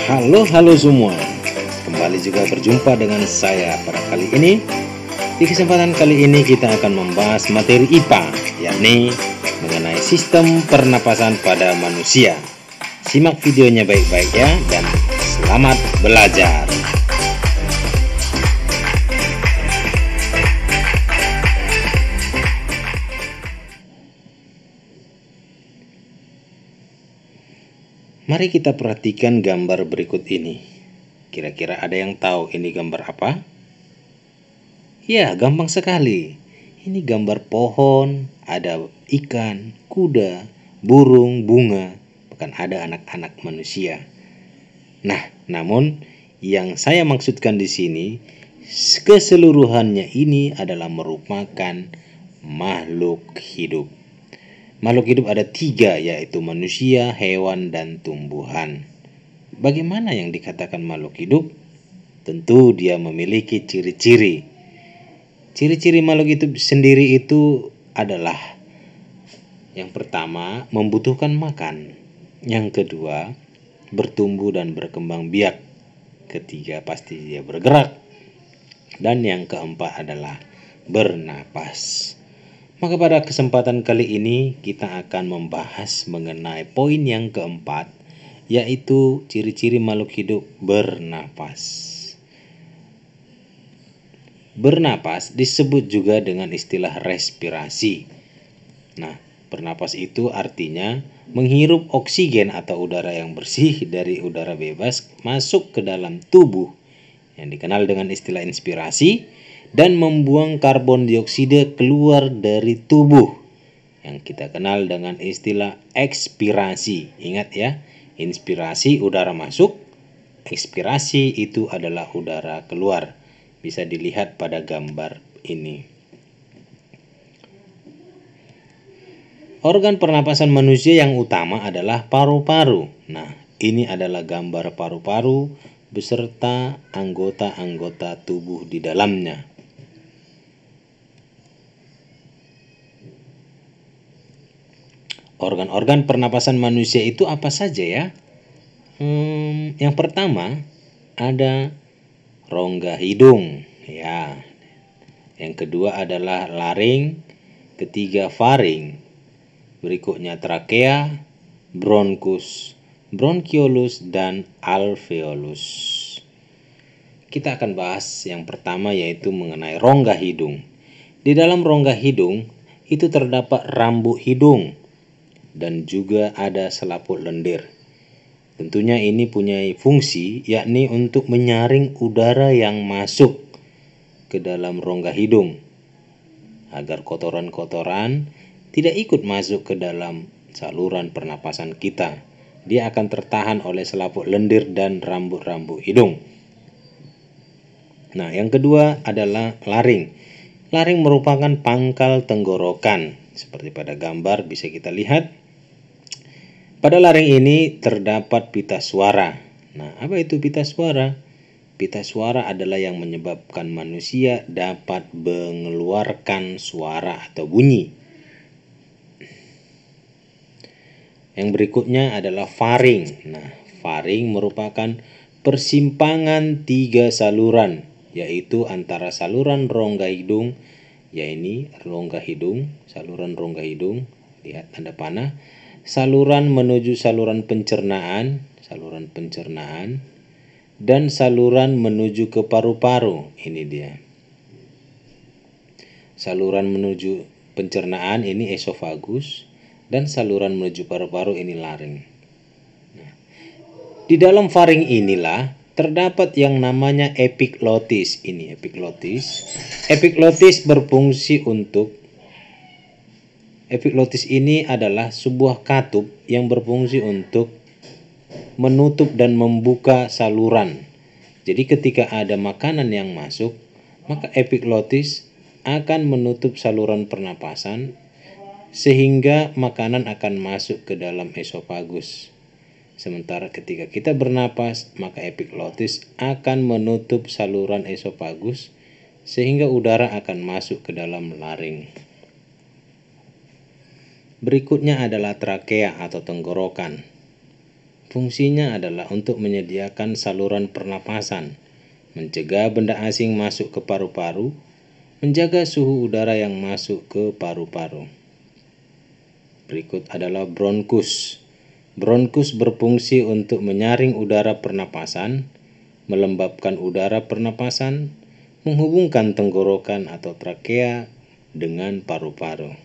Halo semua, kembali juga berjumpa dengan saya pada kali ini. Di kesempatan kali ini kita akan membahas materi IPA, yakni mengenai sistem pernapasan pada manusia. Simak videonya baik-baik ya, dan selamat belajar. Mari kita perhatikan gambar berikut ini. Kira-kira ada yang tahu ini gambar apa? Ya, gampang sekali. Ini gambar pohon, ada ikan, kuda, burung, bunga, bahkan ada anak-anak manusia. Nah, namun yang saya maksudkan di sini, keseluruhannya ini adalah merupakan makhluk hidup. Makhluk hidup ada 3, yaitu manusia, hewan, dan tumbuhan. Bagaimana yang dikatakan makhluk hidup? Tentu dia memiliki ciri-ciri. Ciri-ciri makhluk hidup sendiri itu adalah: yang pertama, membutuhkan makan. Yang kedua, bertumbuh dan berkembang biak. Ketiga, pasti dia bergerak. Dan yang keempat adalah bernapas. Maka pada kesempatan kali ini kita akan membahas mengenai poin yang keempat, yaitu ciri-ciri makhluk hidup bernapas. Bernapas disebut juga dengan istilah respirasi. Nah, bernapas itu artinya menghirup oksigen atau udara yang bersih dari udara bebas masuk ke dalam tubuh, yang dikenal dengan istilah inspirasi, dan membuang karbon dioksida keluar dari tubuh, yang kita kenal dengan istilah ekspirasi. Ingat ya, inspirasi udara masuk, ekspirasi itu adalah udara keluar. Bisa dilihat pada gambar ini. Organ pernapasan manusia yang utama adalah paru-paru. Nah, ini adalah gambar paru-paru beserta anggota-anggota tubuh di dalamnya. Organ-organ pernapasan manusia itu apa saja ya? Yang pertama ada rongga hidung, ya. Yang kedua adalah laring, ketiga faring, berikutnya trakea, bronkus, bronkiolus, dan alveolus. Kita akan bahas yang pertama, yaitu mengenai rongga hidung. Di dalam rongga hidung itu terdapat rambut hidung dan juga ada selaput lendir. Tentunya ini punya fungsi, yakni untuk menyaring udara yang masuk ke dalam rongga hidung agar kotoran-kotoran tidak ikut masuk ke dalam saluran pernapasan kita. Dia akan tertahan oleh selaput lendir dan rambut-rambut hidung. Nah, yang kedua adalah laring. Laring merupakan pangkal tenggorokan. Seperti pada gambar bisa kita lihat. Pada laring ini terdapat pita suara. Nah, apa itu pita suara? Pita suara adalah yang menyebabkan manusia dapat mengeluarkan suara atau bunyi. Yang berikutnya adalah faring. Nah, faring merupakan persimpangan 3 saluran, yaitu antara saluran rongga hidung, yaitu rongga hidung, saluran rongga hidung, lihat tanda panah, saluran menuju saluran pencernaan, dan saluran menuju ke paru-paru. Ini dia. Saluran menuju pencernaan ini esofagus, dan saluran menuju paru-paru ini laring. Nah, di dalam faring inilah terdapat yang namanya epiglotis. Ini epiglotis. Epiglotis berfungsi untuk Epiglotis ini adalah sebuah katup yang berfungsi untuk menutup dan membuka saluran. Jadi ketika ada makanan yang masuk, maka epiglotis akan menutup saluran pernapasan sehingga makanan akan masuk ke dalam esofagus. Sementara ketika kita bernapas, maka epiglotis akan menutup saluran esofagus sehingga udara akan masuk ke dalam laring. Berikutnya adalah trakea atau tenggorokan. Fungsinya adalah untuk menyediakan saluran pernapasan, mencegah benda asing masuk ke paru-paru, menjaga suhu udara yang masuk ke paru-paru. Berikut adalah bronkus. Bronkus berfungsi untuk menyaring udara pernapasan, melembabkan udara pernapasan, menghubungkan tenggorokan atau trakea dengan paru-paru.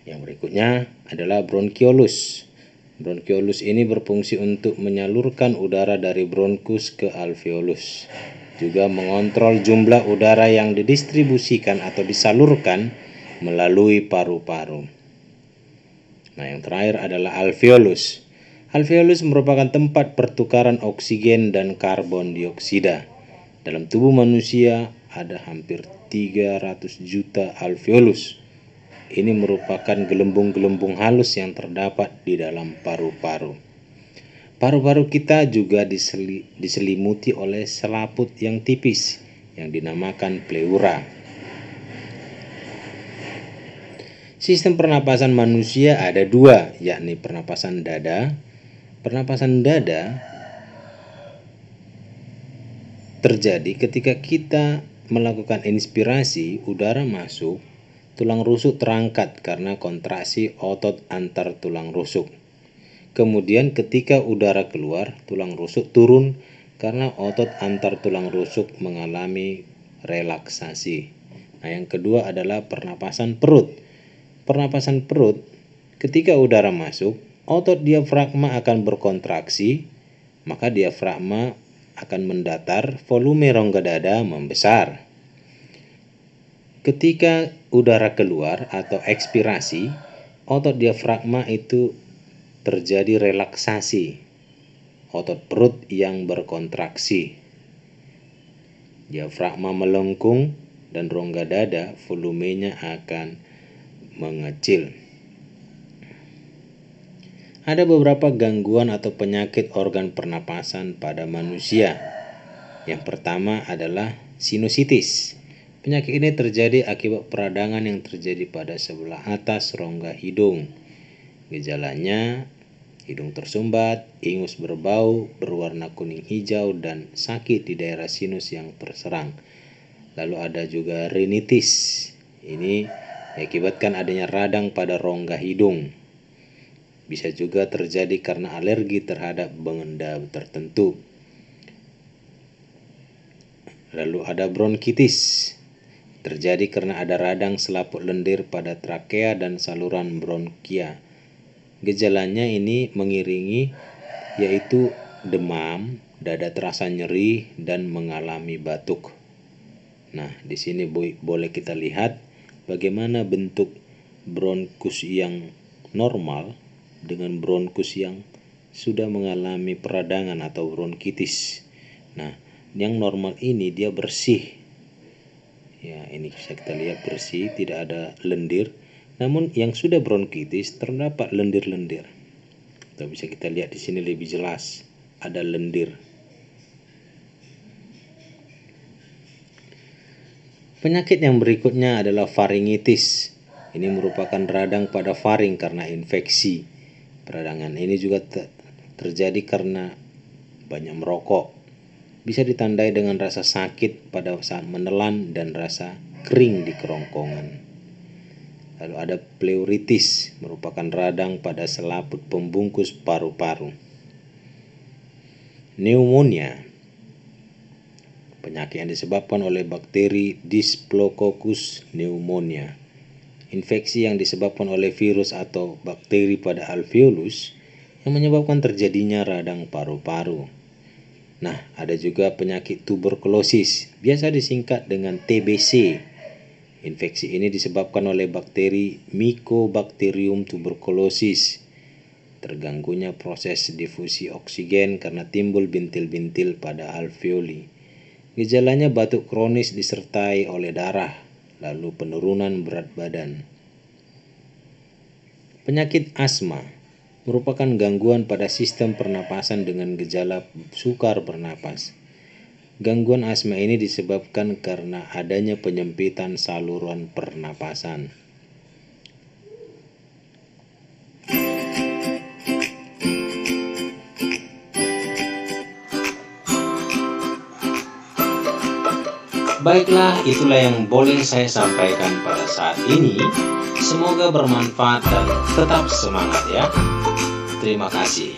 Yang berikutnya adalah bronkiolus. Bronkiolus ini berfungsi untuk menyalurkan udara dari bronkus ke alveolus, juga mengontrol jumlah udara yang didistribusikan atau disalurkan melalui paru-paru. Nah, yang terakhir adalah alveolus. Alveolus merupakan tempat pertukaran oksigen dan karbon dioksida. Dalam tubuh manusia ada hampir 300 juta alveolus. Ini merupakan gelembung-gelembung halus yang terdapat di dalam paru-paru. Paru-paru kita juga diselimuti oleh selaput yang tipis yang dinamakan pleura. Sistem pernapasan manusia ada dua, yakni pernapasan dada. Pernapasan dada terjadi ketika kita melakukan inspirasi, udara masuk, tulang rusuk terangkat karena kontraksi otot antar tulang rusuk. Kemudian ketika udara keluar, tulang rusuk turun karena otot antar tulang rusuk mengalami relaksasi. Nah, yang kedua adalah pernapasan perut. Pernapasan perut, ketika udara masuk, otot diafragma akan berkontraksi, maka diafragma akan mendatar, volume rongga dada membesar. Ketika udara keluar atau ekspirasi, otot diafragma itu terjadi relaksasi, otot perut yang berkontraksi. Diafragma melengkung dan rongga dada volumenya akan mengecil. Ada beberapa gangguan atau penyakit organ pernapasan pada manusia. Yang pertama adalah sinusitis. Penyakit ini terjadi akibat peradangan yang terjadi pada sebelah atas rongga hidung. Gejalanya hidung tersumbat, ingus berbau, berwarna kuning hijau, dan sakit di daerah sinus yang terserang. Lalu ada juga rinitis. Ini diakibatkan adanya radang pada rongga hidung. Bisa juga terjadi karena alergi terhadap benda tertentu. Lalu ada bronkitis. Terjadi karena ada radang selaput lendir pada trakea dan saluran bronkia. Gejalanya ini mengiringi yaitu demam, dada terasa nyeri, dan mengalami batuk. Nah, di sini boleh kita lihat bagaimana bentuk bronkus yang normal dengan bronkus yang sudah mengalami peradangan atau bronkitis. Nah, yang normal ini dia bersih. Ya, ini bisa kita lihat bersih, tidak ada lendir. Namun yang sudah bronkitis terdapat lendir-lendir. Atau bisa kita lihat di sini lebih jelas, ada lendir. Penyakit yang berikutnya adalah faringitis. Ini merupakan radang pada faring karena infeksi. Peradangan ini juga terjadi karena banyak merokok. Bisa ditandai dengan rasa sakit pada saat menelan dan rasa kering di kerongkongan. Lalu ada pleuritis, merupakan radang pada selaput pembungkus paru-paru. Pneumonia, penyakit yang disebabkan oleh bakteri Displococus pneumonia. Infeksi yang disebabkan oleh virus atau bakteri pada alveolus yang menyebabkan terjadinya radang paru-paru. Nah, ada juga penyakit tuberkulosis, biasa disingkat dengan TBC. Infeksi ini disebabkan oleh bakteri Mycobacterium tuberculosis. Terganggunya proses difusi oksigen karena timbul bintil-bintil pada alveoli. Gejalanya batuk kronis disertai oleh darah, lalu penurunan berat badan. Penyakit asma merupakan gangguan pada sistem pernapasan dengan gejala sukar bernapas. Gangguan asma ini disebabkan karena adanya penyempitan saluran pernapasan. Baiklah, itulah yang boleh saya sampaikan pada saat ini. Semoga bermanfaat dan tetap semangat ya. Terima kasih.